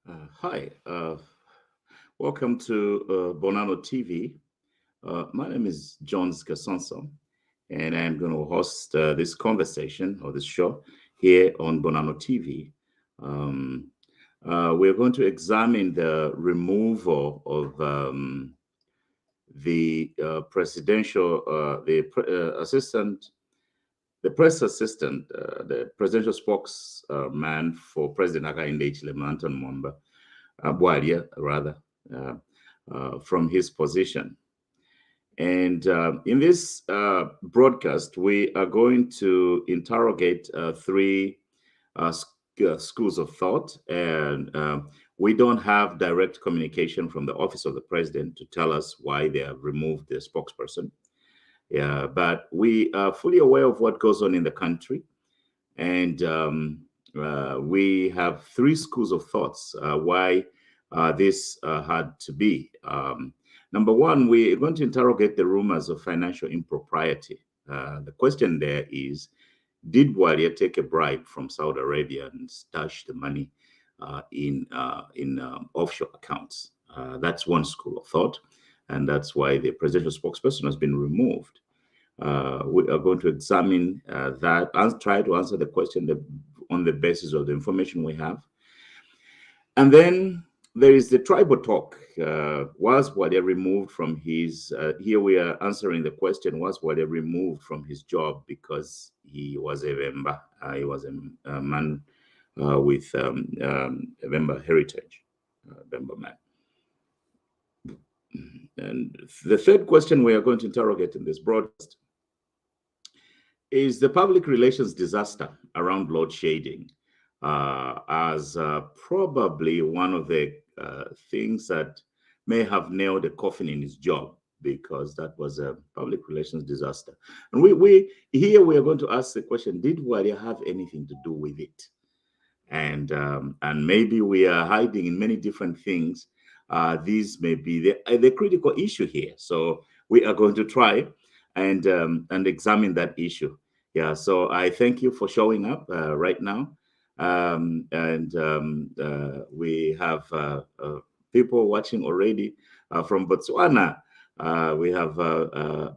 Hi, welcome to Bonanno TV. My name is Jones Gasonso, and I'm going to host this conversation or this show here on Bonanno TV. Um, we're going to examine the removal of the press assistant, the presidential spokesman for President Hakainde Hichilema, Anthony Bwalya, rather, uh, from his position. And in this broadcast, we are going to interrogate three schools of thought, and we don't have direct communication from the office of the president to tell us why they have removed the spokesperson. Yeah, but we are fully aware of what goes on in the country, and we have three schools of thoughts why this had to be. Number one, we're going to interrogate the rumors of financial impropriety. The question there is, did Bwalya take a bribe from Saudi Arabia and stash the money in offshore accounts? That's one school of thought, and that's why the presidential spokesperson has been removed. We are going to examine that and try to answer the question on the basis of the information we have. And then there is the tribal talk. Was Bwalya removed from his, here we are answering the question, was Bwalya removed from his job because he was a Bemba? He was a man with a Bemba heritage, Bemba man. And the third question we are going to interrogate in this broadcast is the public relations disaster around loadshedding as probably one of the things that may have nailed a coffin in his job, because that was a public relations disaster. And we are going to ask the question, did Bwalya have anything to do with it? And maybe we are hiding in many different things. These may be the critical issue here. So we are going to try and examine that issue. Yeah, so I thank you for showing up right now. We have people watching already from Botswana. We have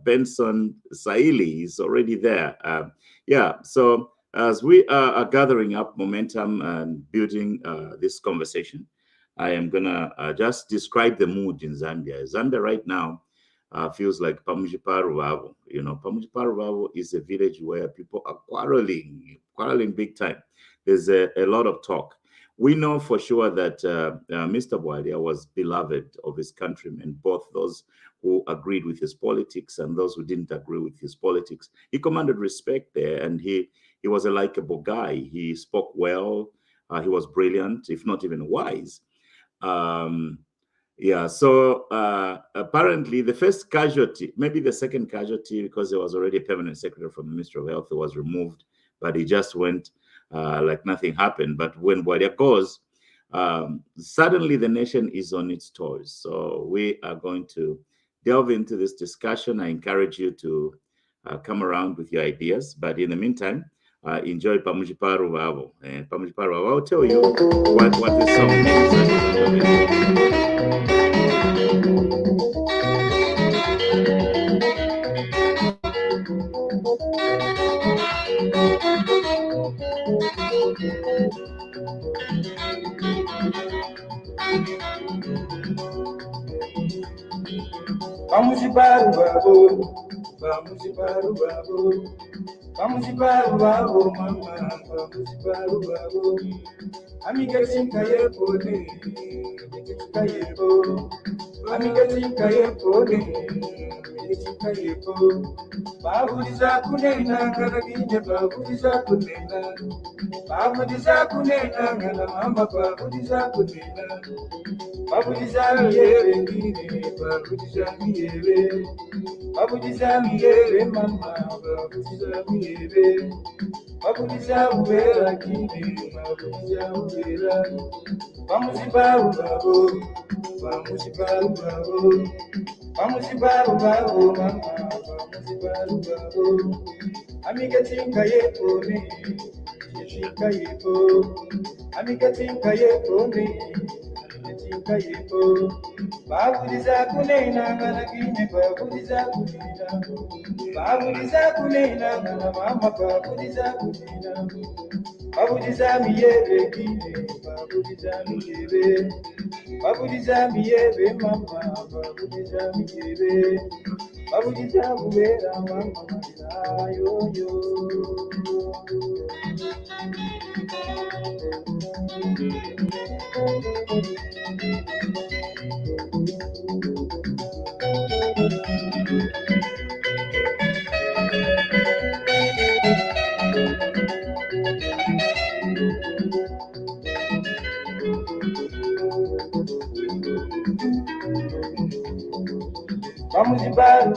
Benson Saili is already there. Yeah, so as we are gathering up momentum and building this conversation, I am going to just describe the mood in Zambia. Zambia right now feels like Pamujiparu. You know, Pamujiparu is a village where people are quarreling big time. There's a lot of talk. We know for sure that Mr. Bwalya was beloved of his countrymen, both those who agreed with his politics and those who didn't agree with his politics. He commanded respect there, and he was a likable guy. He spoke well. He was brilliant, if not even wise. Yeah, so apparently the first casualty, maybe the second casualty, because there was already a permanent secretary from the Ministry of Health who was removed, but he just went like nothing happened. But when Bwalya goes, suddenly the nation is on its toes. So we are going to delve into this discussion. I encourage you to come around with your ideas. But in the meantime, enjoy Pamujiparu Vavo. And Pamujiparu Vavo, I'll tell you what this song means. Pamujiparu Vavo, Pamujiparu Vavo, Pamujiparu Vavo, Mama, Pamujiparu Vavo. Amiga Chinkaye Pone, Chinkaye Po, Amiga Chinkaye Pone, Chinkaye Po. Babuliza kunena, Karagine Babuliza kunena, Babuliza kunena, Mama Babuliza kunena. Babuliza miyere ngine, babuliza miyere, babuliza miyere mama, babuliza miyere, babuliza ubera ngine, babuliza ubera. Pamujiparu Vavo, Pamujiparu Vavo, Pamujiparu Vavo mama, Pamujiparu Vavo. Amiga Chinkaye Pone, Amigatinka yepo, amigatinka yepo ne, amigatinka yepo. Babuliza kunena ngana kine babuliza kunena, babuliza kunena ngana mama babuliza kunena, babuliza miyebe kine babuliza miyebe, babuliza miyebe mama babuliza miyebe, babuliza kubera mama yo yo. Vamos de baro,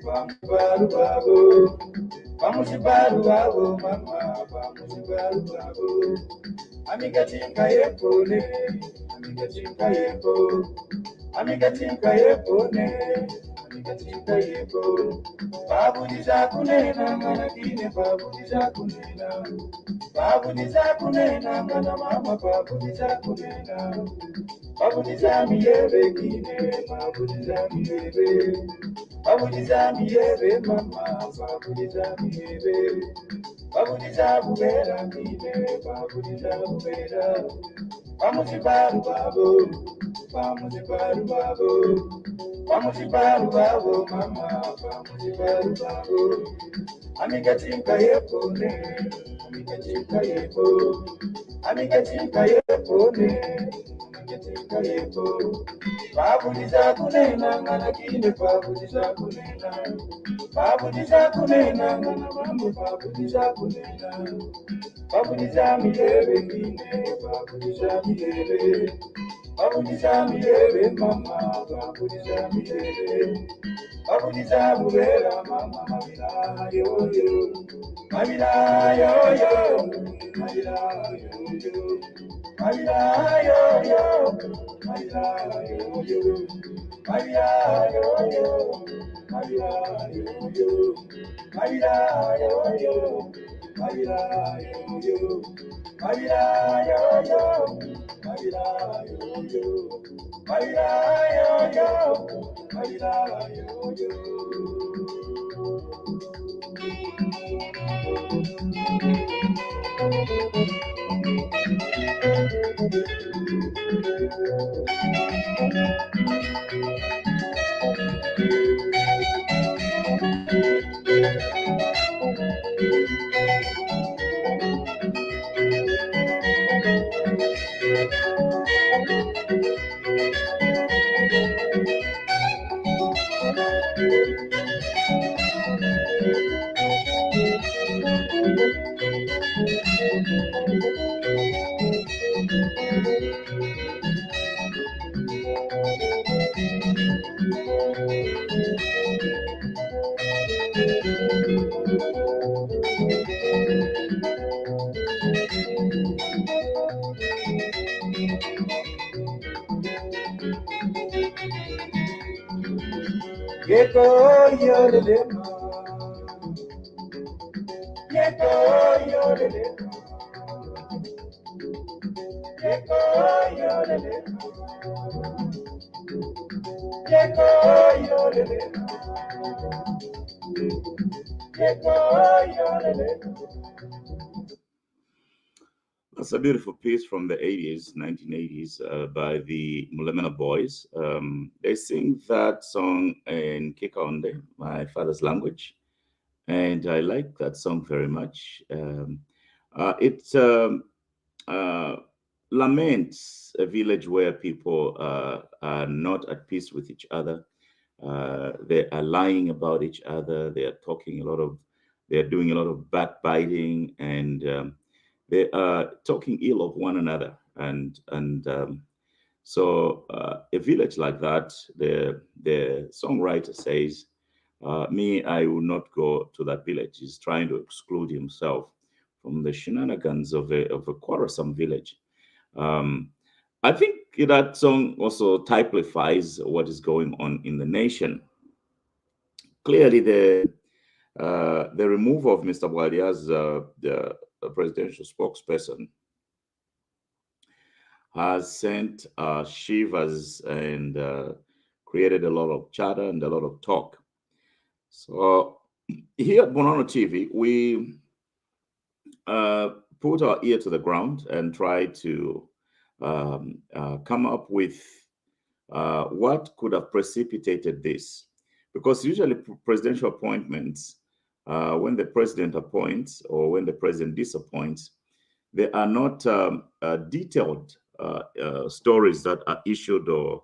vamos baro, vamos de baro, mama, vamos de baro. Amigatinka yepo ne, amigatinka yepo, amigatinka yepo ne, amigatinka yepo. Babuliza kunena ngana kine babuliza kunena, babuliza kunena ngana mama babuliza kunena, babuliza miyebe kine babuliza miyebe, babuliza miyebe mama babuliza miyebe, babuliza bubera kine babuliza bubera. Vamos de baro, vamos de baro, vamos de baro, mama, vamos de baro. Amigatinka yepo ne, amigatinka yepo, amigatinka yepo ne, amigatinka yepo. Babuliza kunena ngana kine babuliza kunena, babuliza kunena ngana mama babuliza kunena, babuliza miyebe kine babuliza miyebe, babuliza miyebe mama babuliza miyebe, babuliza bubera mama mabira yo yo, mabira yo yo, mabira yo yo, mabira yo yo, mabira yo yo, mabira yo yo, mabira yo yo, mabira yo yo, mabira yo yo, mabira yo yo, mabira yo yo, mabira yo yo, mabira yo yo. Yeko yorelema, yeko yorelema, yeko yorelema, yeko yorelema, yeko yorelema. That's a beautiful piece from the 80s, 1980s, by the Mulemena Boys. They sing that song in Kikaonde, my father's language, and I like that song very much. It uh, laments a village where people are not at peace with each other. They are lying about each other. They are talking a lot of, they are doing a lot of backbiting, and they are talking ill of one another. And a village like that, the songwriter says, "Me, I will not go to that village." He's trying to exclude himself from the shenanigans of a quarrelsome village. Um, I think that song also typifies what is going on in the nation. Clearly, the removal of Mr. Bwalya as the presidential spokesperson has sent shivers and created a lot of chatter and a lot of talk. So here at Bonono TV, we put our ear to the ground and try to come up with what could have precipitated this. Because usually presidential appointments, when the president appoints or when the president disappoints, they are not detailed stories that are issued or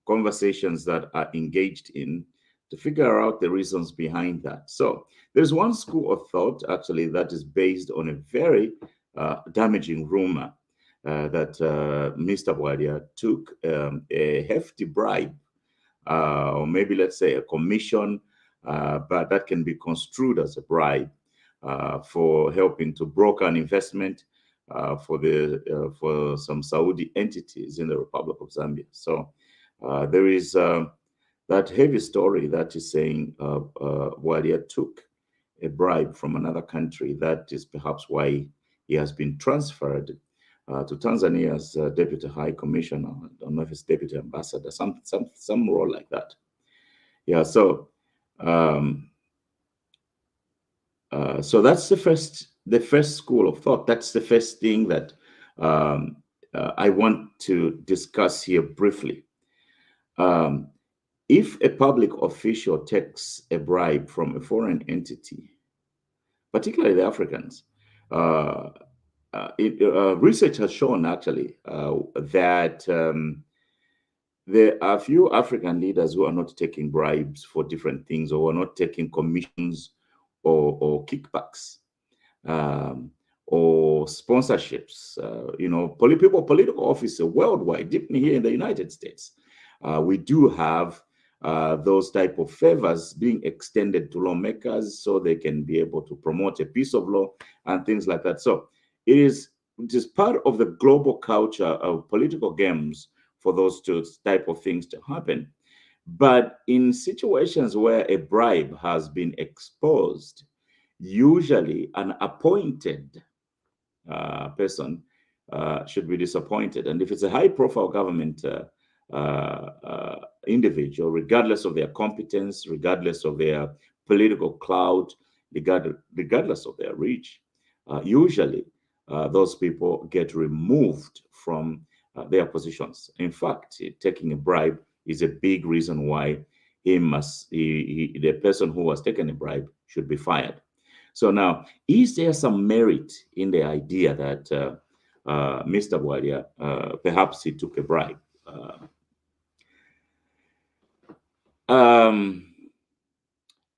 conversations that are engaged in to figure out the reasons behind that. So there's one school of thought actually that is based on a very damaging rumor that Mr. Bwalya took a hefty bribe, or maybe let's say a commission, but that can be construed as a bribe for helping to broker an investment for some Saudi entities in the Republic of Zambia. So there is that heavy story that is saying Bwalya took a bribe from another country. That is perhaps why he has been transferred to Tanzania's Deputy High Commissioner. I don't know if it's Deputy Ambassador, some role like that. Yeah, so so that's the first school of thought. That's the first thing that I want to discuss here briefly. If a public official takes a bribe from a foreign entity, particularly the Africans, research has shown actually that there are few African leaders who are not taking bribes for different things, or are not taking commissions or kickbacks or sponsorships. Political officers worldwide, even here in the United States, we do have those type of favors being extended to lawmakers so they can be able to promote a piece of law and things like that. So it is part of the global culture of political games for those two type of things to happen. But in situations where a bribe has been exposed, usually an appointed person should be disappointed. And if it's a high-profile government individual, regardless of their competence, regardless of their political clout, regardless of their reach, usually those people get removed from their positions. In fact, taking a bribe is a big reason why the person who was taken a bribe should be fired. So now, is there some merit in the idea that Mr. Bwalya, perhaps he took a bribe?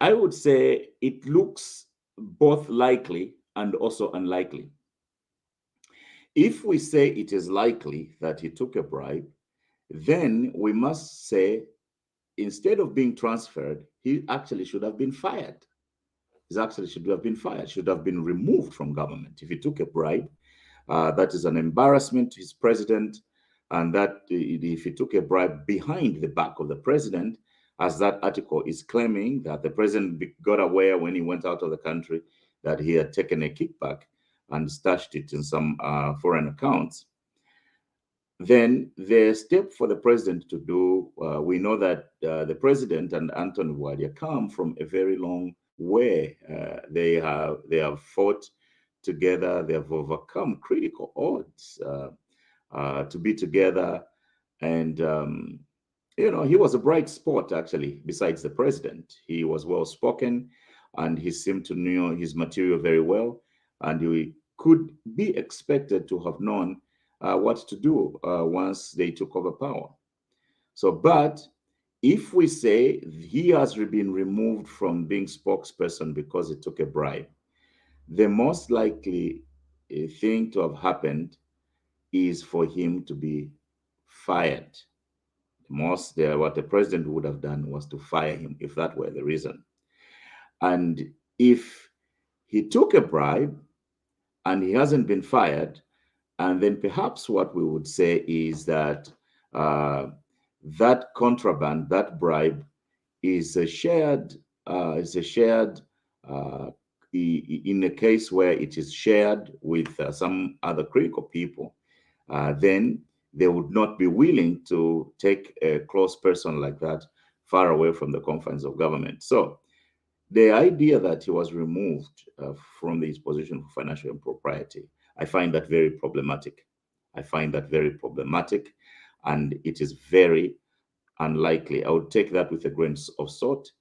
I would say it looks both likely and also unlikely. If we say it is likely that he took a bribe, then we must say, instead of being transferred, he actually should have been fired. He actually should have been fired, should have been removed from government. If he took a bribe, that is an embarrassment to his president, and that if he took a bribe behind the back of the president, as that article is claiming, that the president got aware when he went out of the country that he had taken a kickback and stashed it in some foreign accounts, then the step for the president to do, we know that the president and Anthony Bwalya come from a very long way. They have fought together. They have overcome critical odds to be together. And, he was a bright spot, actually, besides the president. He was well-spoken, and he seemed to know his material very well. And he could be expected to have known what to do once they took over power. So, but if we say he has been removed from being spokesperson because he took a bribe, the most likely thing to have happened is for him to be fired. What the president would have done was to fire him if that were the reason. And if he took a bribe and he hasn't been fired, and then perhaps what we would say is that that contraband, that bribe, is a shared uh, in a case where it is shared with some other critical people, then they would not be willing to take a close person like that far away from the confines of government. So the idea that he was removed from his position for financial impropriety, I find that very problematic. I find that very problematic, and it is very unlikely. I would take that with a grain of salt.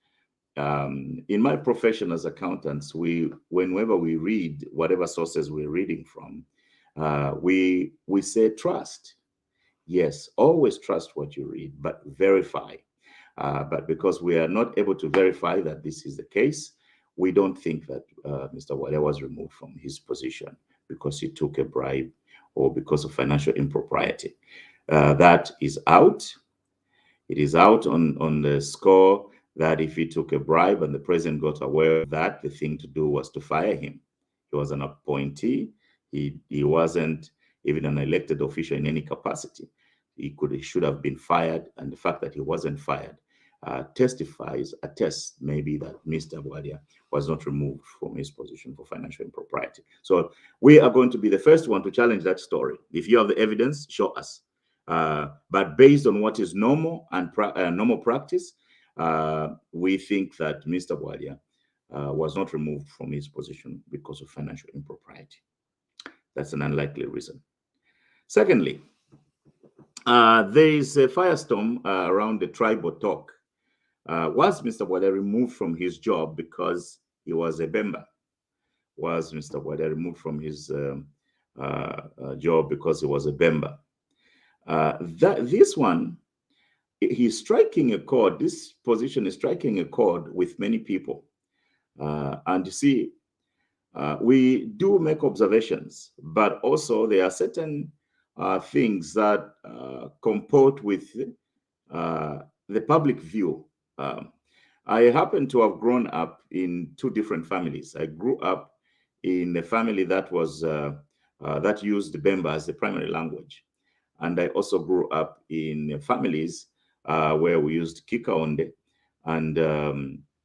In my profession as accountants, whenever we read whatever sources we're reading from, we say trust. Yes, always trust what you read, but verify. But because we are not able to verify that this is the case, we don't think that Mr. Bwalya was removed from his position because he took a bribe or because of financial impropriety. That is out. It is out on the score that if he took a bribe and the president got aware of that, the thing to do was to fire him. He was an appointee. He wasn't even an elected official in any capacity. He should have been fired, and the fact that he wasn't fired attests maybe that Mr. Bwalya was not removed from his position for financial impropriety. So we are going to be the first one to challenge that story. If you have the evidence, show us. But based on what is normal and normal practice, we think that Mr. Bwalya was not removed from his position because of financial impropriety. That's an unlikely reason. Secondly, there is a firestorm around the tribal talk. Was Mr. Bwalya removed from his job because he was a Bemba? Was Mr. Bwalya removed from his job because he was a Bemba? This one, he's striking a chord. This position is striking a chord with many people. And you see, we do make observations, but also there are certain things that comport with the public view. I happen to have grown up in two different families. I grew up in a family that was that used Bemba as the primary language, and I also grew up in families where we used Kikaonde and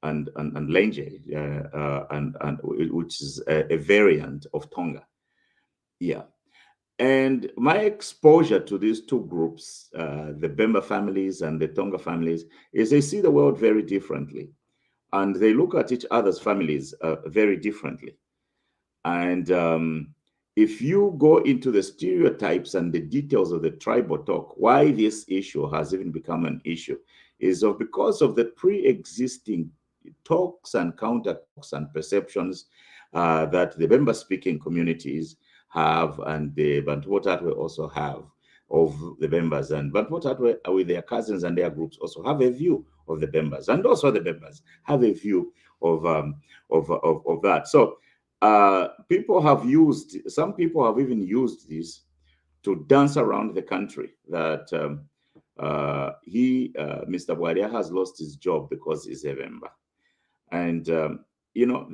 Lenje, and which is a variant of Tonga. Yeah. And my exposure to these two groups, the Bemba families and the Tonga families, is they see the world very differently. And they look at each other's families very differently. And if you go into the stereotypes and the details of the tribal talk, why this issue has even become an issue is because of the pre-existing talks and counter talks and perceptions that the Bemba-speaking communities have, and the Bantu Botatwe also have of the Bembas, and Bantu Botatwe with their cousins and their groups also have a view of the Bembas, and also the Bembas have a view of that. So people have used, some people have even used this to dance around the country that Mr. Bwalya has lost his job because he's a Bemba. And, you know,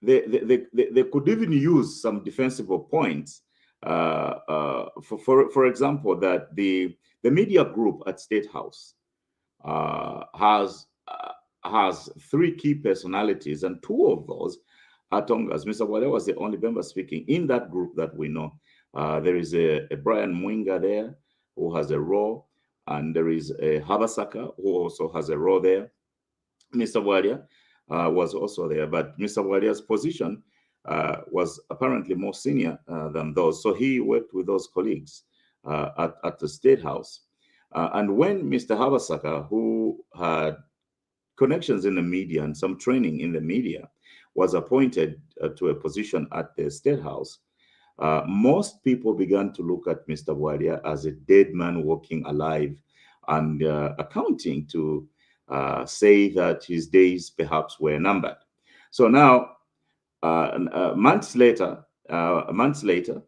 they could even use some defensible points. For example, that the media group at State House has three key personalities, and two of those are Tongas. Mr. Bwalya was the only Bemba speaking in that group that we know. There is a Brian Mwinga there who has a role, and there is a Habasaka who also has a role there. Mr. Bwalya was also there, but Mr. Bwalya's position was apparently more senior than those. So he worked with those colleagues at the State House. And when Mr. Habasaka, who had connections in the media and some training in the media, was appointed to a position at the State House, most people began to look at Mr. Bwalya as a dead man walking alive, and accounting to say that his days perhaps were numbered. So now, months later, Mr.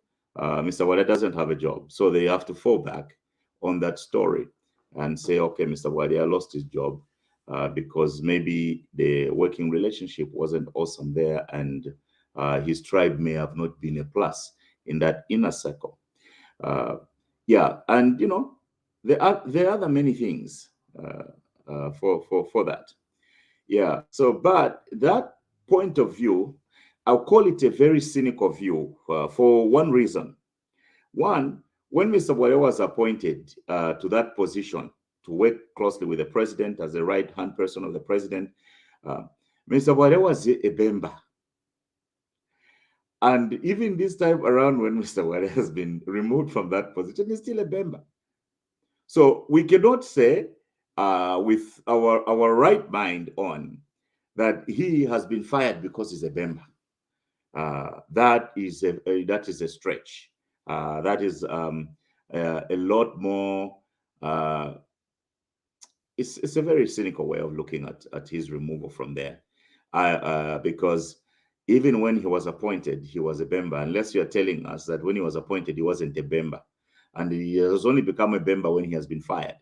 Bwalya doesn't have a job. So they have to fall back on that story and say, okay, Mr. Bwalya lost his job because maybe the working relationship wasn't awesome there, and his tribe may have not been a plus in that inner circle. Yeah, and you know, there are many things for that. Yeah. So, but that point of view, I'll call it a very cynical view for one reason. One, when Mr. Bwalya was appointed to that position to work closely with the president as the right-hand person of the president, uh, Mr. Bwalya was a Bemba. And even this time around, when Mr. Bwalya has been removed from that position, he's still a Bemba. So we cannot say with our right mind on that he has been fired because he's a Bemba. That is a stretch. That is a lot more. It's a very cynical way of looking at his removal from there, because even when he was appointed, he was a Bemba. Unless you are telling us that when he was appointed, he wasn't a Bemba, and he has only become a Bemba when he has been fired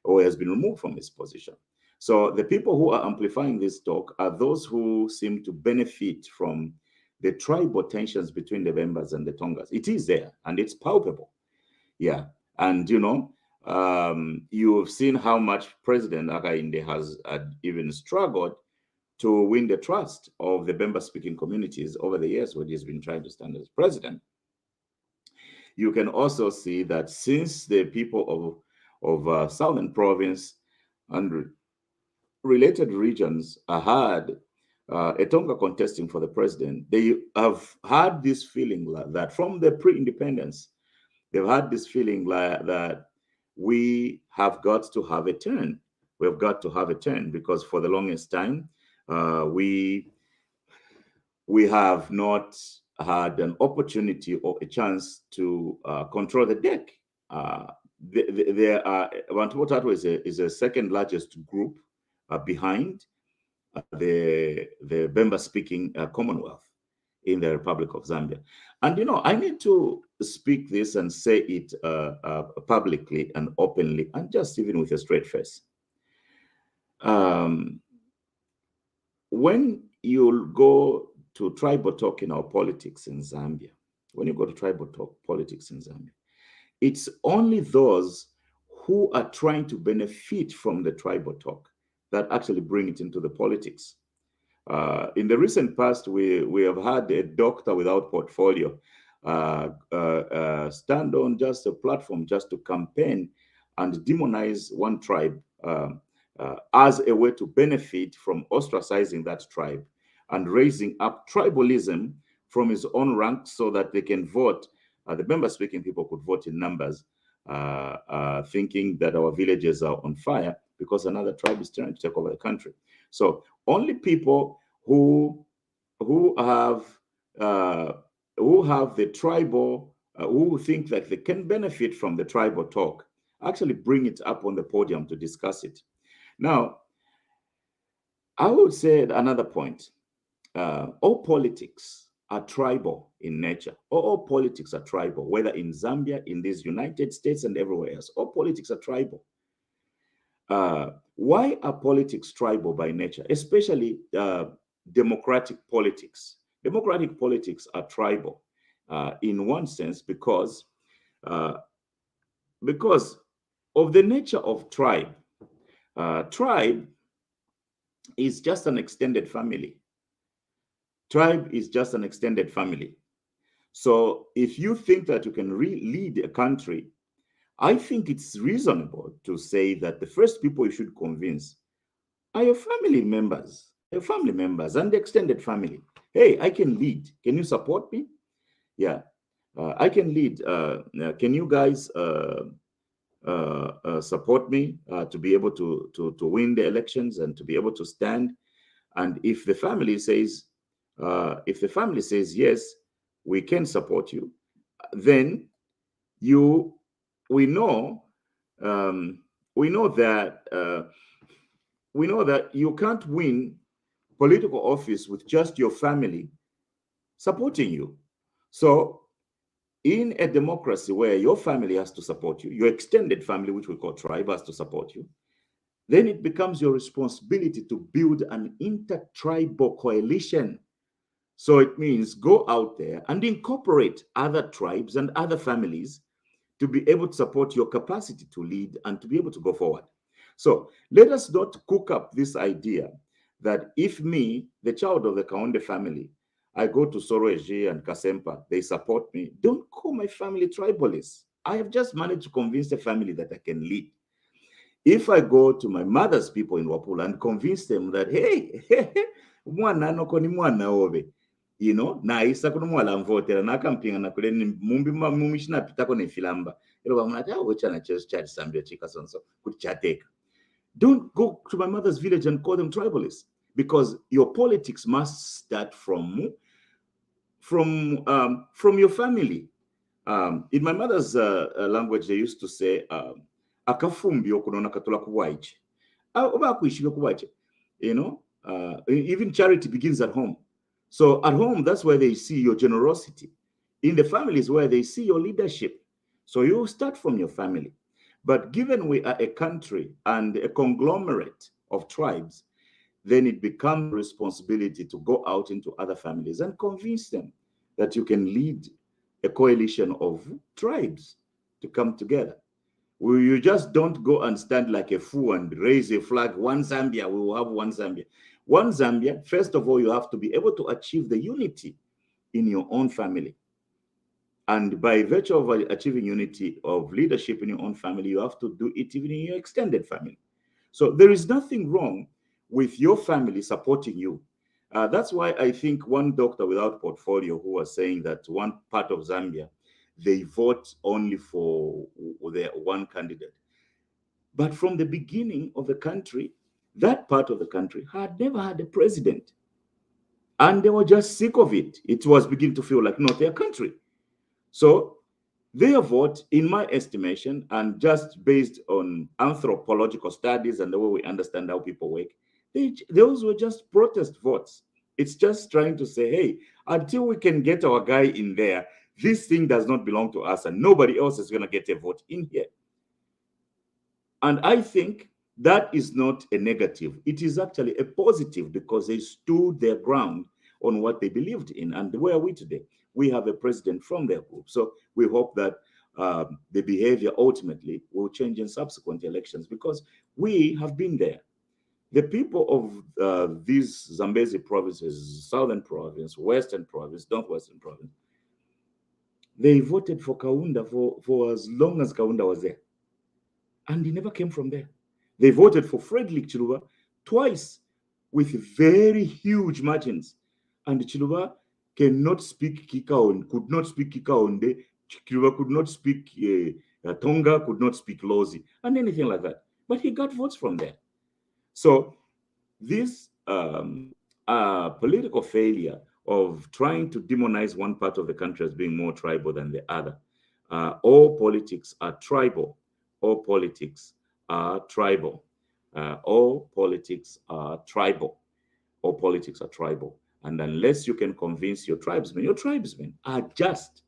or has been removed from his position. So the people who are amplifying this talk are those who seem to benefit from the tribal tensions between the Bembas and the Tongas. It is there and it's palpable. Yeah. And, you've seen how much President Hakainde has even struggled to win the trust of the Bemba-speaking communities over the years when he's been trying to stand as president. You can also see that since the people of Southern Province and related regions had a Tonga contesting for the president, they have had this feeling that from the pre-independence, they've had this feeling that we have got to have a turn. We've got to have a turn because for the longest time, we have not had an opportunity or a chance to control the deck. There are Bantu is a second largest group behind the Bemba speaking Commonwealth in the Republic of Zambia. And I need to speak this and say it publicly and openly and just even with a straight face. When you go to tribal talk in our politics in Zambia, it's only those who are trying to benefit from the tribal talk that actually bring it into the politics. In the recent past, we have had a doctor without portfolio stand on just a platform just to campaign and demonize one tribe as a way to benefit from ostracizing that tribe and raising up tribalism from his own ranks so that they can vote. The Bemba-speaking people could vote in numbers, thinking that our villages are on fire because another tribe is trying to take over the country. So only people who have the tribal, who think that they can benefit from the tribal talk, actually bring it up on the podium to discuss it. Now, I would say another point. All politics are tribal in nature. All politics are tribal, whether in Zambia, in these United States, and everywhere else. All politics are tribal. Why are politics tribal by nature, especially democratic politics? Democratic politics are tribal in one sense because of the nature of tribe. Tribe is just an extended family. Tribe is just an extended family. So if you think that you can lead a country, I think it's reasonable to say that the first people you should convince are your family members, and the extended family. Hey, I can lead. Can you support me? Yeah, I can lead. Can you guys support me to be able to win the elections and to be able to stand? And if the family says yes, we can support you, then we know that you can't win political office with just your family supporting you. So in a democracy where your family has to support you, your extended family, which we call tribe, has to support you, then it becomes your responsibility to build an intertribal coalition. So it means go out there and incorporate other tribes and other families to be able to support your capacity to lead and to be able to go forward. So let us not cook up this idea that if me, the child of the Kaonde family, I go to Soroeji and Kasempa, they support me. Don't call my family tribalist. I have just managed to convince the family that I can lead. If I go to my mother's people in Wapula and convince them that, hey, mwana noko ni mwana obe, you know, na isa kuno mwala mvotera na kampinga na kule mumbi shina pitako ne filamba. Ilo ba mwana ta ocha na chat Zambia chika sonso kuchateka. Don't go to my mother's village and call them tribalists, because your politics must start from your family. In my mother's language, they used to say, "Akafumbi okunona katola kuwaiche." Oba kuishika kuwaiche. You know, even charity begins at home. So at home, that's where they see your generosity. In the family is where they see your leadership. So you start from your family. But given we are a country and a conglomerate of tribes, then it becomes a responsibility to go out into other families and convince them that you can lead a coalition of tribes to come together. You just don't go and stand like a fool and raise a flag. One Zambia, we will have one Zambia. One Zambia, first of all, you have to be able to achieve the unity in your own family. And by virtue of achieving unity of leadership in your own family, you have to do it even in your extended family. So there is nothing wrong with your family supporting you. That's why I think one doctor without portfolio who was saying that one part of Zambia, they vote only for their one candidate. But from the beginning of the country, that part of the country had never had a president. And they were just sick of it. It was beginning to feel like not their country. So their vote, in my estimation, and just based on anthropological studies and the way we understand how people work, those were just protest votes. It's just trying to say, hey, until we can get our guy in there, this thing does not belong to us and nobody else is going to get a vote in here. And I think that is not a negative. It is actually a positive, because they stood their ground on what they believed in. And where are we today? We have a president from their group. So we hope that the behavior ultimately will change in subsequent elections, because we have been there. The people of these Zambezi provinces, Southern Province, Western Province, Northwestern Province, they voted for Kaunda for as long as Kaunda was there. And he never came from there. They voted for Frederick Chiluba twice with very huge margins. And Chiluba cannot speak Kikaonde, could not speak Kikaonde, Chiluba could not speak Tonga, could not speak Lozi, and anything like that. But he got votes from there. So this political failure of trying to demonize one part of the country as being more tribal than the other. All politics are tribal. All politics are tribal. All politics are tribal. All politics are tribal. And unless you can convince your tribesmen are just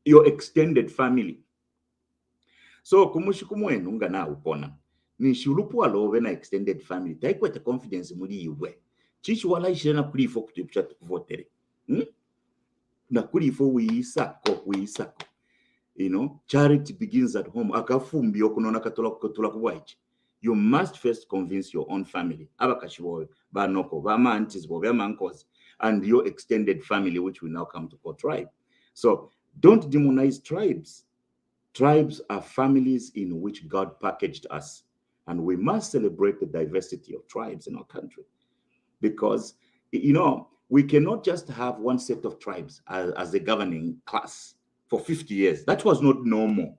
your extended family. So kumushikumwenu nga na upona. Ni shulupu alove na extended family. Taikwete confidence muri iwe. Chichi wala ishena kulifo kutipucha tukuvotere. Na kulifo wiisako. You know, charity begins at home. Akafumbi okunona katola kuwaichi. You must first convince your own family. Abakashiwowe, banoko, bama aunties, bama uncles, and your extended family, which we now come to call tribe. So don't demonize tribes. Tribes are families in which God packaged us. And we must celebrate the diversity of tribes in our country. Because, you know, we cannot just have one set of tribes as the governing class for 50 years. That was not normal.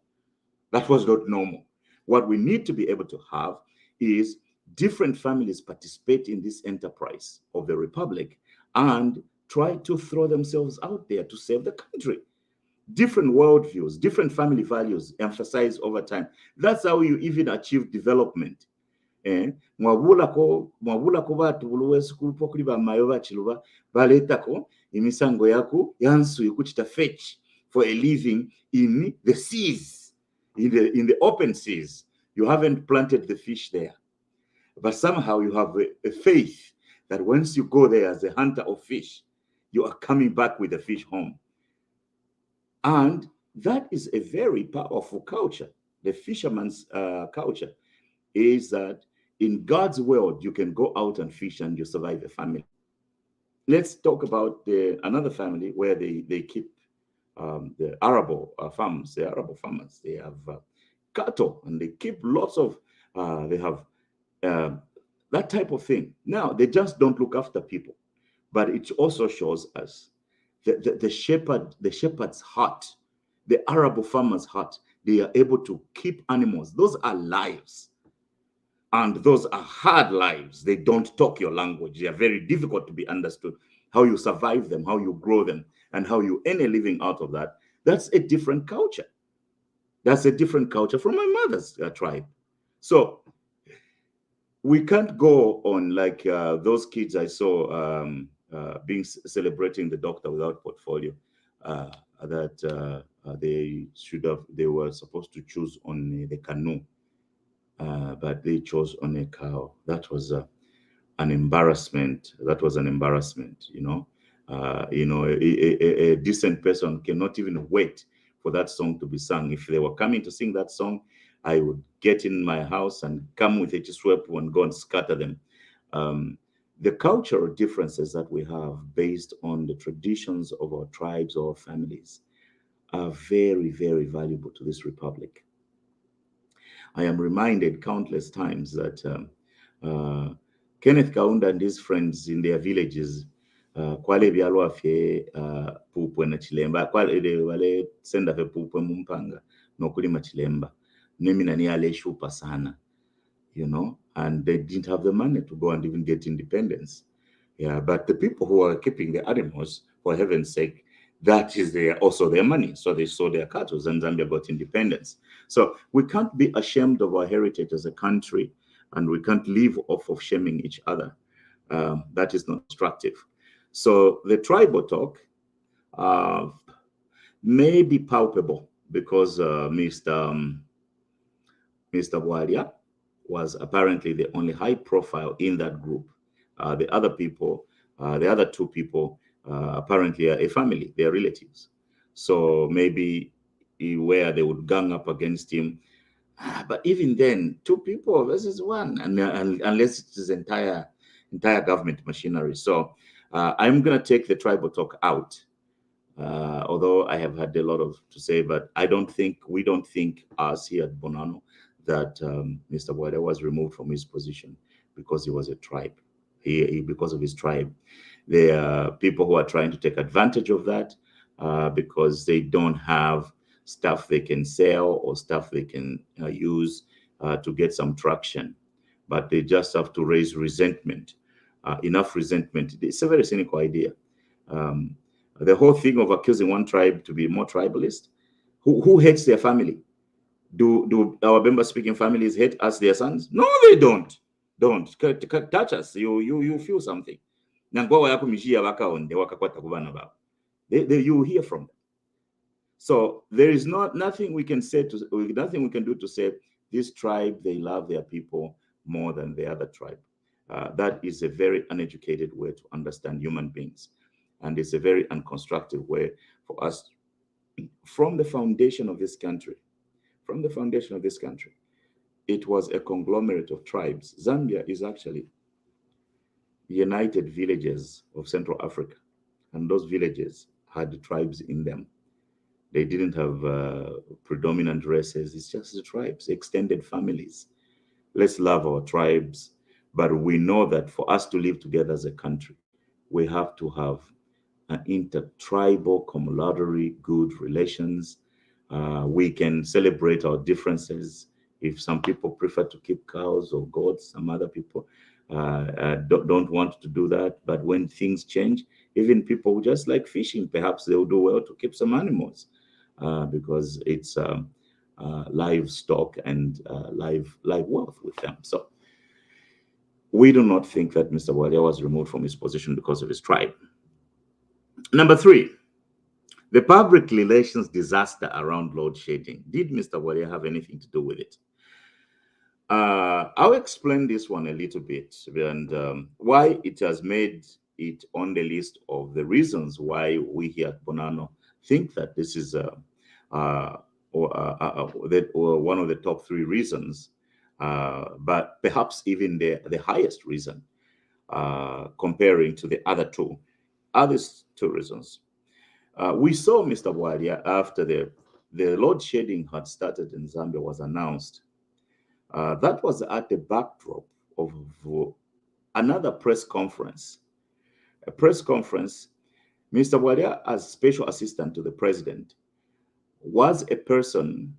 That was not normal. What we need to be able to have is different families participate in this enterprise of the republic and try to throw themselves out there to save the country. Different worldviews, different family values emphasized over time. That's how you even achieve development. Mwabulako batu buluwesu kulupo kuli bamayo bachiluba baletako imisango yaku yansu yukuchita fetch for a living in the seas, in the open seas. You haven't planted the fish there, but somehow you have a faith that once you go there as a hunter of fish, you are coming back with the fish home. And that is a very powerful culture. The fisherman's culture is that in God's world, you can go out and fish and you survive a family. Let's talk about another family where they keep the arable farms. The arable farmers, they have cattle and they keep lots of, they have uh, that type of thing. Now, they just don't look after people, but it also shows us the shepherd's heart, the arable farmer's heart. They are able to keep animals. Those are lives. And those are hard lives. They don't talk your language. They are very difficult to be understood. How you survive them, how you grow them, and how you earn a living out of that. That's a different culture. That's a different culture from my mother's tribe. So we can't go on like those kids I saw celebrating the doctor without portfolio. That they were supposed to choose on the canoe, but they chose on a cow. That was an embarrassment. That was an embarrassment. A decent person cannot even wait for that song to be sung. If they were coming to sing that song, I would get in my house and come with a chiswepu and go and scatter them. The cultural differences that we have based on the traditions of our tribes or families are very, very valuable to this republic. I am reminded countless times that Kenneth Kaunda and his friends in their villages, kwale byalo afye pupwe na chilemba, kwale wale senda fe pupwe mumpanga nokulima chilemba, nemina ni ale shupa sana, and they didn't have the money to go and even get independence. Yeah, but the people who are keeping the animals, for heaven's sake, that is also their money. So they sold their cattle and Zambia got independence. So we can't be ashamed of our heritage as a country, and we can't live off of shaming each other. That is not constructive. So the tribal talk may be palpable because Mr. Bwalya was apparently the only high profile in that group. The other people, the other two people, apparently are a family, they are relatives. So maybe where they would gang up against him. But even then, two people versus one, and unless it is entire government machinery. So I'm going to take the tribal talk out, although I have had a lot to say, but we don't think us here at Bonano that Mr. Bwalya was removed from his position because he was a tribe. Because of his tribe. There are people who are trying to take advantage of that because they don't have stuff they can sell or stuff they can use to get some traction. But they just have to raise resentment, enough resentment. It's a very cynical idea. The whole thing of accusing one tribe to be more tribalist, who hates their family? Do our Bemba speaking families hate us, their sons? No, they don't. Don't touch us. You feel something. You hear from them. So there is nothing we can do to say this tribe, they love their people more than the other tribe. That is a very uneducated way to understand human beings, and it's a very unconstructive way for us. From the foundation of this country, it was a conglomerate of tribes. Zambia is actually United Villages of Central Africa, and those villages had tribes in them. They didn't have predominant races. It's just the tribes, extended families. Let's love our tribes, but we know that for us to live together as a country, we have to have an intertribal, camaraderie, good relations. We can celebrate our differences. If some people prefer to keep cows or goats, some other people don't want to do that. But when things change, even people who just like fishing, perhaps they'll do well to keep some animals because it's livestock and live wealth with them. So we do not think that Mr. Bwalya was removed from his position because of his tribe. Number 3, the public relations disaster around load shedding. Did Mr. Bwalya have anything to do with it? I'll explain this one a little bit and why it has made it on the list of the reasons why we here at Bonano think that this is one of the top 3 reasons but perhaps even the highest reason, comparing to the other two. Others two reasons. We saw Mr. Bwalya after the load shedding had started in Zambia was announced. That was at the backdrop of another press conference. A press conference. Mr. Bwalya, as special assistant to the president, was a person,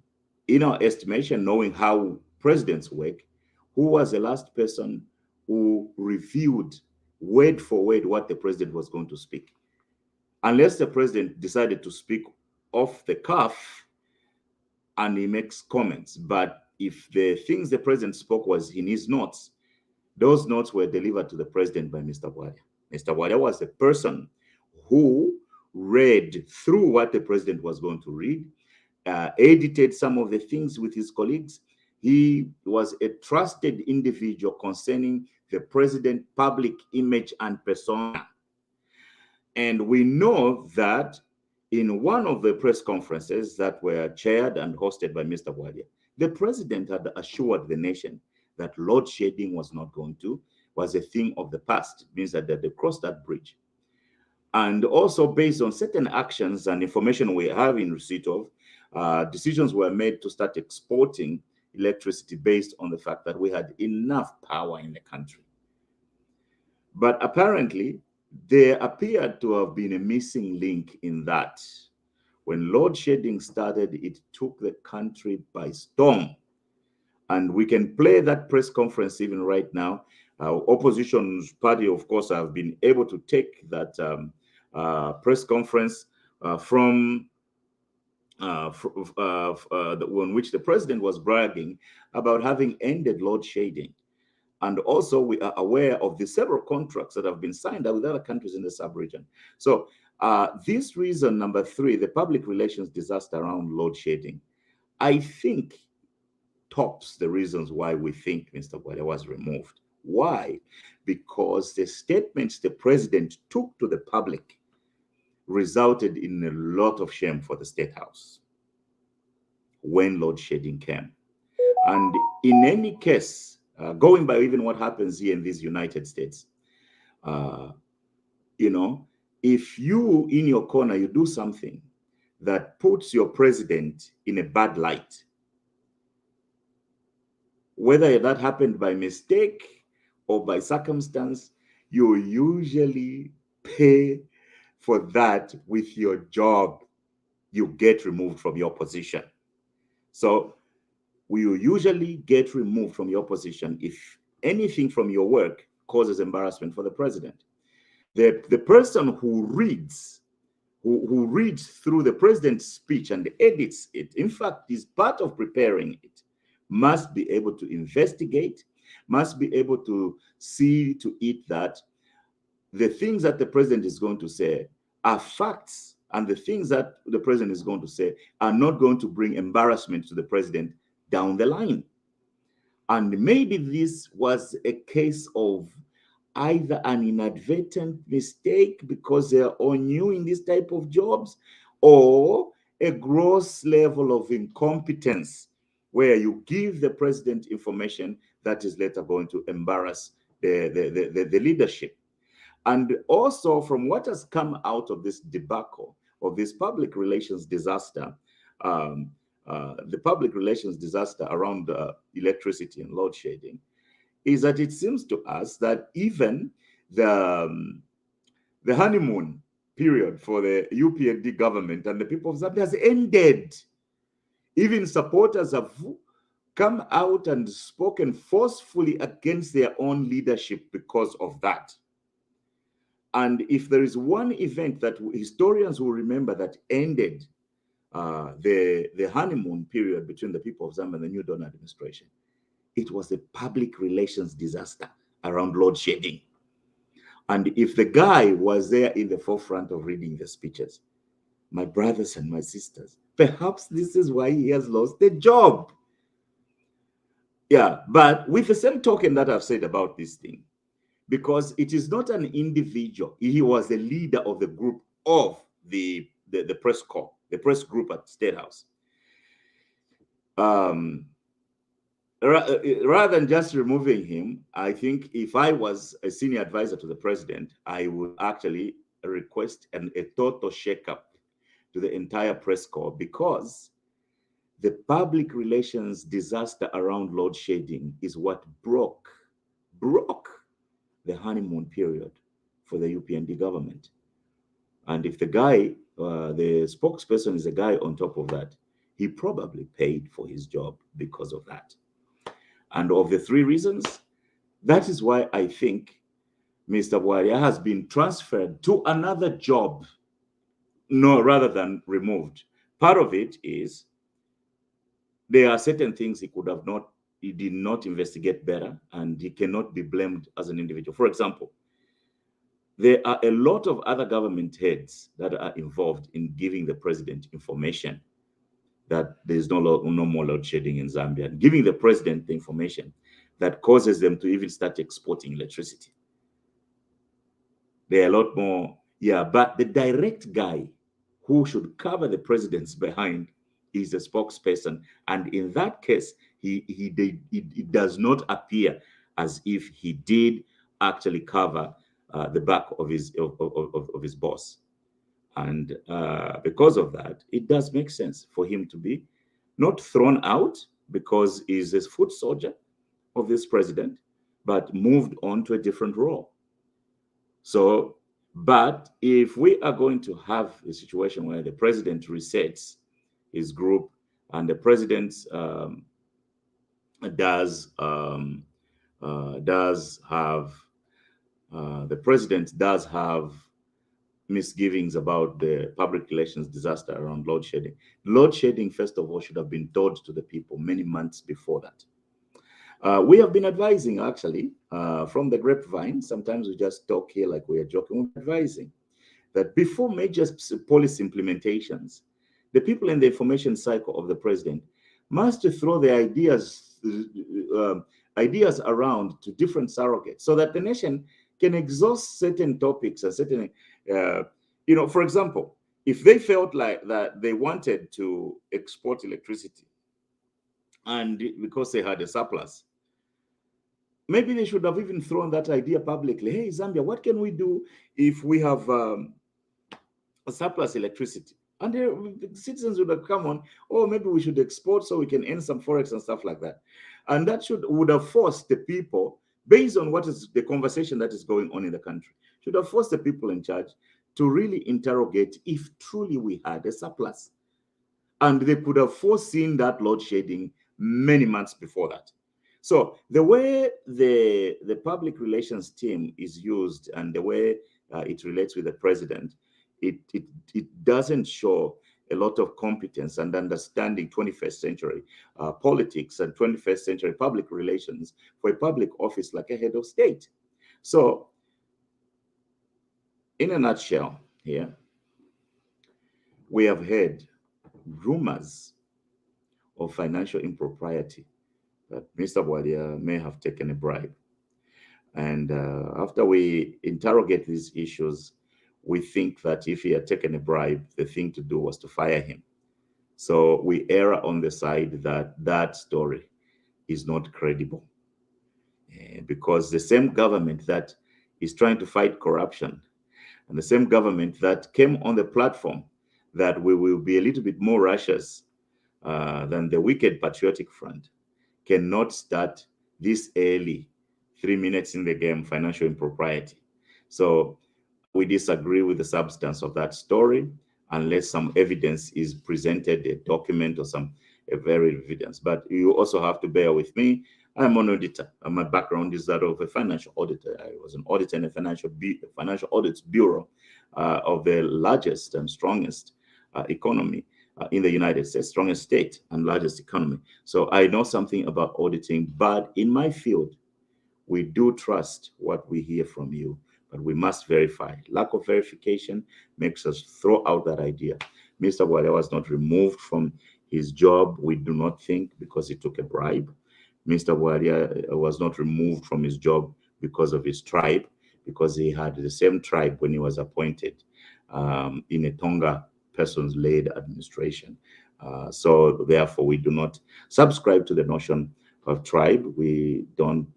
in our estimation, knowing how presidents work, who was the last person who reviewed word for word what the president was going to speak. Unless the president decided to speak off the cuff and he makes comments. But if the things the president spoke was in his notes, those notes were delivered to the president by Mr. Bwalya. Mr. Bwalya was the person who read through what the president was going to read, edited some of the things with his colleagues. He was a trusted individual concerning the president's public image and persona. And we know that in one of the press conferences that were chaired and hosted by Mr. Bwalya, the president had assured the nation that load shedding was a thing of the past. It means that they crossed that bridge. And also based on certain actions and information we have in receipt of, decisions were made to start exporting electricity based on the fact that we had enough power in the country. But apparently, there appeared to have been a missing link in that. When load shedding started, it took the country by storm. And we can play that press conference even right now. Opposition's party, of course, have been able to take that press conference from on which the president was bragging about having ended load shedding. And also, we are aware of the several contracts that have been signed with other countries in the sub-region. So this reason, number three, the public relations disaster around load shedding, I think tops the reasons why we think Mr. Bwalya was removed. Why? Because the statements the president took to the public resulted in a lot of shame for the State House when load shedding came. And in any case, going by even what happens here in these United States, if you in your corner, you do something that puts your president in a bad light, whether that happened by mistake or by circumstance, you usually pay for that with your job. You get removed from your position. So we will usually get removed from your position if anything from your work causes embarrassment for the president. The person who reads through the president's speech and edits it, in fact, is part of preparing it, must be able to investigate, must be able to see to it that the things that the president is going to say are facts, and the things that the president is going to say are not going to bring embarrassment to the president down the line. And maybe this was a case of either an inadvertent mistake because they're all new in this type of jobs, or a gross level of incompetence where you give the president information that is later going to embarrass the leadership. And also, from what has come out of this debacle, of this public relations disaster, the public relations disaster around electricity and load shedding, is that it seems to us that even the honeymoon period for the UPND government and the people of Zambia has ended. Even supporters have come out and spoken forcefully against their own leadership because of that. And if there is one event that historians will remember that ended the honeymoon period between the people of Zambia and the new Dawn administration, it was a public relations disaster around load shedding. And if the guy was there in the forefront of reading the speeches, my brothers and my sisters, perhaps this is why he has lost the job. Yeah, but with the same token that I've said about this thing, because it is not an individual. He was the leader of the group of the press corps, the press group at State House. Rather than just removing him, I think if I was a senior advisor to the president, I would actually request a total shakeup to the entire press corps, because the public relations disaster around load shedding is what broke the honeymoon period for the UPND government. And if the guy, the spokesperson is a guy on top of that, he probably paid for his job because of that. And of the three reasons, that is why I think Mr. Bwalya has been transferred to another job, no, rather than removed. Part of it is there are certain things he did not investigate better, and he cannot be blamed as an individual. For example, there are a lot of other government heads that are involved in giving the president information that there's no more load shedding in Zambia, giving the president the information that causes them to even start exporting electricity. There are a lot more, yeah, but the direct guy who should cover the president's behind is a spokesperson. And in that case, it does not appear as if he did actually cover the back of his boss. And because of that, it does make sense for him to be not thrown out because he's a foot soldier of this president, but moved on to a different role. So, but if we are going to have a situation where the president resets his group and the president does have misgivings about the public relations disaster around load shedding. Load shedding, first of all, should have been told to the people many months before that. We have been advising, actually, from the grapevine. Sometimes we just talk here like we are joking. We're advising that before major policy implementations, the people in the information cycle of the president must throw their ideas around to different surrogates so that the nation can exhaust certain topics and certain, for example, if they felt like that they wanted to export electricity and because they had a surplus, maybe they should have even thrown that idea publicly. Hey, Zambia, what can we do if we have a surplus electricity? And the citizens would have come on, oh, maybe we should export so we can earn some forex and stuff like that. And that would have forced the people, based on what is the conversation that is going on in the country, should have forced the people in charge to really interrogate if truly we had a surplus. And they could have foreseen that load shedding many months before that. So the way the public relations team is used and the way it relates with the president, it doesn't show a lot of competence and understanding 21st century politics and 21st century public relations for a public office like a head of state. So in a nutshell here, we have heard rumors of financial impropriety, that Mr. Bwalya may have taken a bribe. And after we interrogate these issues, we think that if he had taken a bribe, the thing to do was to fire him. So we err on the side that that story is not credible, because the same government that is trying to fight corruption and the same government that came on the platform that we will be a little bit more righteous than the wicked patriotic front cannot start this early, 3 minutes in the game, financial impropriety. So we disagree with the substance of that story unless some evidence is presented, a document or a very evidence. But you also have to bear with me. I'm an auditor. My background is that of a financial auditor. I was an auditor in a financial audits bureau of the largest and strongest economy in the United States, strongest state and largest economy. So I know something about auditing, but in my field, we do trust what we hear from you, but we must verify. Lack of verification makes us throw out that idea. Mr. Bwalya was not removed from his job, we do not think, because he took a bribe. Mr. Bwalya was not removed from his job because of his tribe, because he had the same tribe when he was appointed in a Tonga persons-led administration. So therefore, we do not subscribe to the notion of tribe. We don't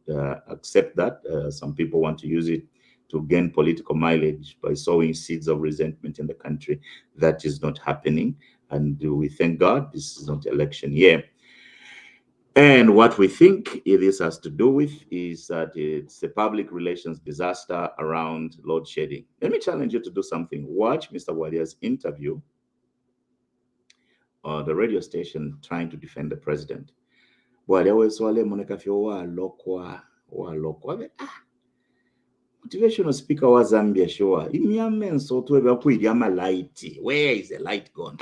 accept that. Some people want to use it to gain political mileage by sowing seeds of resentment in the country. That is not happening. And we thank God this is not election year. And what we think this has to do with is that it's a public relations disaster around load shedding. Let me challenge you to do something. Watch Mr. Bwalya's interview on the radio station trying to defend the president. Bwalya weswale moneka fyo walokwa. Motivational speaker wa Zambia showa. Imyamenso tuwebe kuidia malaiti. Where is the light gone?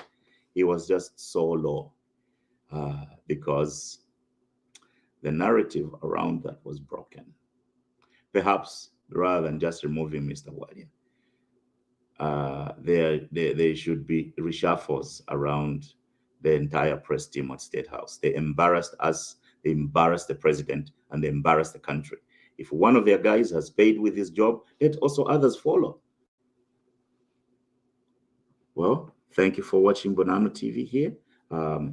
He was just so low because the narrative around that was broken. Perhaps rather than just removing Mr. Bwalya, there should be reshuffles around the entire press team at State House. They embarrassed us, they embarrassed the president, and they embarrassed the country. If one of their guys has paid with his job, let also others follow. Well, thank you for watching Bonanno TV here.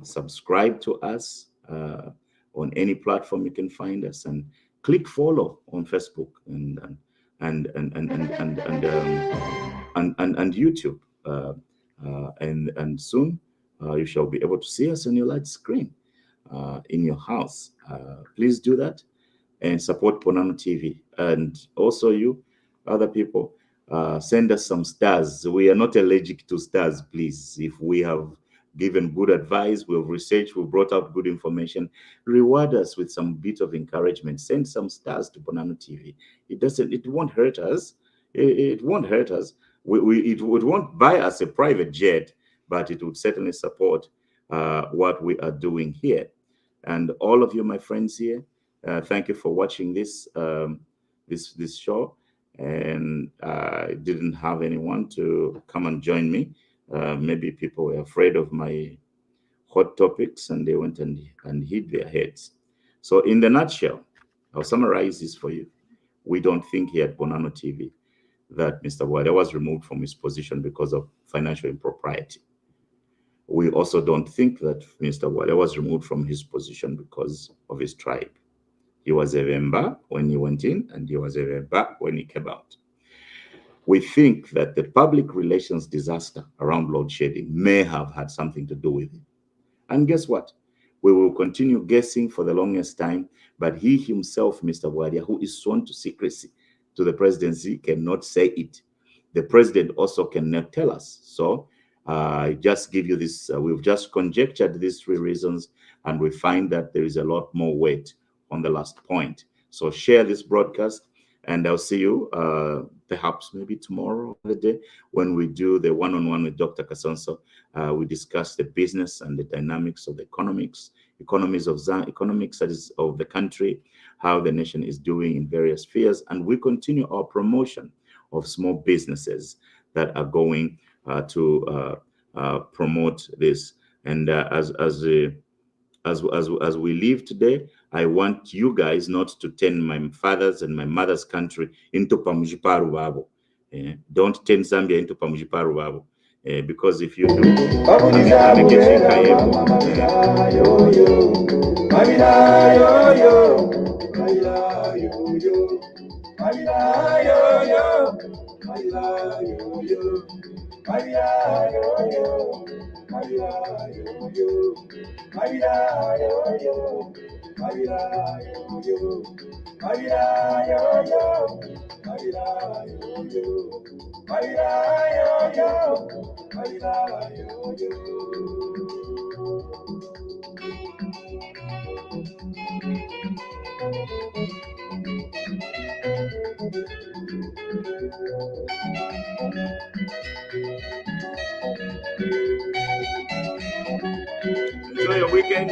Subscribe to us on any platform you can find us, and click follow on Facebook and YouTube. And soon you shall be able to see us on your large screen in your house. Please do that and support Bonanno TV. And also you, other people, send us some stars. We are not allergic to stars, please. If we have given good advice, we've researched, we've brought out good information, reward us with some bit of encouragement. Send some stars to Bonanno TV. It won't hurt us. It won't hurt us. It won't buy us a private jet, but it would certainly support what we are doing here. And all of you, my friends here, thank you for watching this this show. And I didn't have anyone to come and join me. Maybe people were afraid of my hot topics and they went and hid their heads. So in the nutshell, I'll summarize this for you. We don't think here at Bonanno TV that Mr. Bwalya was removed from his position because of financial impropriety. We also don't think that Mr. Bwalya was removed from his position because of his tribe. He was a Bemba when he went in, and he was a Bemba when he came out. We think that the public relations disaster around load shedding may have had something to do with it. And guess what? We will continue guessing for the longest time, but he himself, Mr. Bwalya, who is sworn to secrecy to the presidency, cannot say it. The president also cannot tell us. So I just give you this, we've just conjectured these three reasons, and we find that there is a lot more weight on the last point. So share this broadcast, and I'll see you perhaps maybe tomorrow or the day when we do the one-on-one with Dr. Kasonso. We discuss the business and the dynamics of the economics that is of the country, how the nation is doing in various spheres, and we continue our promotion of small businesses that are going to promote this. And as we leave today, I want you guys not to turn my father's and my mother's country into Pamujiparu Babo. Don't turn Zambia into Pamujiparu Babo. Because if you do, I'm get enjoy your weekend.